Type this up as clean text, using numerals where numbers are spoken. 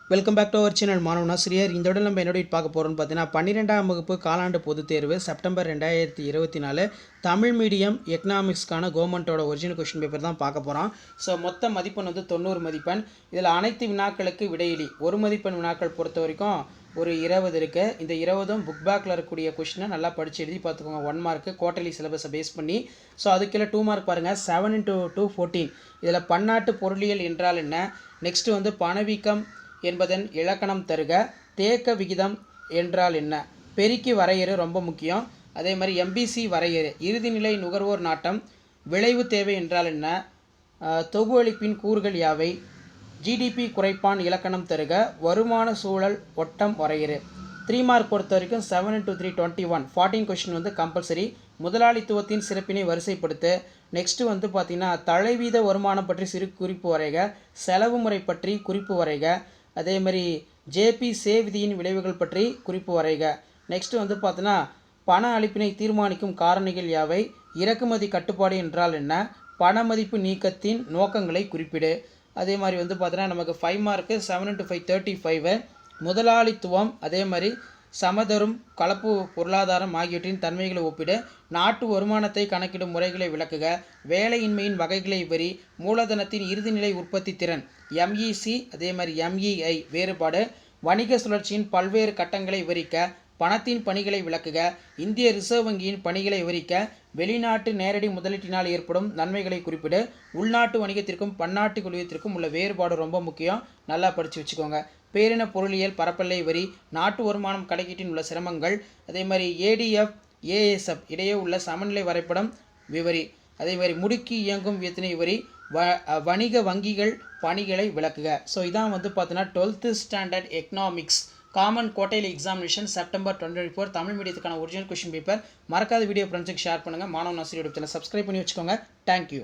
Welcome back to our channel மாணவன் ஆசிரியர். இந்த விட நம்ம என்னோட பார்க்க போகிறோம்னு பார்த்தீங்கன்னா 12ஆம் வகுப்பு காலாண்டு பொதுத் தேர்வு செப்டம்பர் 2024 தமிழ் மீடியம் எக்கனாமிக்ஸ்க்கான கவர்மெண்ட்டோட ஒரிஜினல் கொஷின் பேப்பர் தான் பார்க்க போகிறோம். ஸோ மொத்த மதிப்பெண் 90 மதிப்பெண். இதில் அனைத்து வினாக்களுக்கு விடையிலி ஒரு மதிப்பெண் வினாக்கள் பொறுத்த வரைக்கும் ஒரு 20 இருக்குது. இந்த 20ம் புக் பேக்கில் இருக்கக்கூடிய கொஷினை நல்லா படித்து எழுதி பார்த்துக்கோங்க. 1 மார்க்கு குவார்டர்லி சிலபஸை பேஸ் பண்ணி. ஸோ அதுக்குள்ள 2 மார்க் பாருங்கள். 7 × 2 14. இதில் பன்னாட்டு பொருளியல் என்றால் என்ன, நெக்ஸ்ட்டு பணவீக்கம் என்பதன் இலக்கணம் தருக, தேக்க விகிதம் என்றால் என்ன, பெருக்கி வரையறு ரொம்ப முக்கியம். அதே மாதிரி எம்பிசி வரையறு, இறுதிநிலை நுகர்வோர் நாட்டம், விளைவு தேவை என்றால் என்ன, தொகுவளிப்பின் கூறுகள் யாவை, ஜிடிபி குறைப்பான் இலக்கணம் தருக, வருமான சூழல் ஒட்டம் வரையறு. 3 மார்க் பொறுத்த வரைக்கும் 7 × 3 21. 14 கொஷின் கம்பல்சரி. முதலாளித்துவத்தின் சிறப்பினை வரிசைப்படுத்து. நெக்ஸ்ட்டு பார்த்தீங்கன்னா தலைவீத வருமானம் பற்றி சிறு குறிப்பு வரைக, செலவு முறை பற்றி குறிப்பு வரைக, அதே மாதிரி ஜேபி சே விதியின் விளைவுகள் பற்றி குறிப்பு வரைக. நெக்ஸ்ட்டு பார்த்தீங்கன்னா பண அளிப்பினை தீர்மானிக்கும் காரணிகள் யாவை, இறக்குமதி கட்டுப்பாடு என்றால் என்ன, பண மதிப்பு நீக்கத்தின் நோக்கங்களை குறிப்பிடு. அதே மாதிரி பார்த்தீங்கன்னா நமக்கு 5 மார்க்கு 7 × 5 35. முதலாளித்துவம், அதே மாதிரி சமதரும் கலப்பு பொருளாதாரம் ஆகியவற்றின் தன்மைகளை ஒப்பிடு, நாட்டு வருமானத்தை கணக்கிடும் முறைகளை விளக்குக, வேலையின்மையின் வகைகளை வரி, மூலதனத்தின் இறுதிநிலை உற்பத்தி திறன் எம்இசி அதே மாதிரி எம்இஐ வேறுபாடு, வணிக சுழற்சியின் பல்வேறு கட்டங்களை விவரிக்க, பணத்தின் பணிகளை விளக்குக, இந்திய ரிசர்வ் வங்கியின் பணிகளை விவரிக்க, வெளிநாட்டு நேரடி முதலீட்டினால் ஏற்படும் நன்மைகளை குறிப்பிடு, உள்நாட்டு வணிகத்திற்கும் பன்னாட்டு குழுவிற்கும் உள்ள வேறுபாடு ரொம்ப முக்கியம், நல்லா படித்து வச்சுக்கோங்க. பேரின பொருளியல் பரப்பல்லை வரி, நாட்டு வருமானம் கணக்கீட்டின் உள்ள சிரமங்கள், அதே மாதிரி ஏடிஎஃப் ஏஎஸ்எஃப் இடையே உள்ள சமநிலை வரைபடம் விவரி, அதே மாதிரி முடுக்கி இயங்கும் வியத்தினை வரி, வணிக வங்கிகள் பணிகளை விளக்குக. ஸோ இதான் பார்த்தீங்கன்னா 12th standard economics common quarterly examination September 2024 Tamil மீடியத்துக்கான ஒரிஜினல் கொஷின் பேப்பர். மறக்காத வீடியோ ஃப்ரெண்ட்ஸுக்கு ஷேர் பண்ணுங்கள். மாணவன் ஆசிரியர் சேனல் சப்ஸ்கிரைப் பண்ணி வச்சுக்கோங்க. தேங்க்யூ.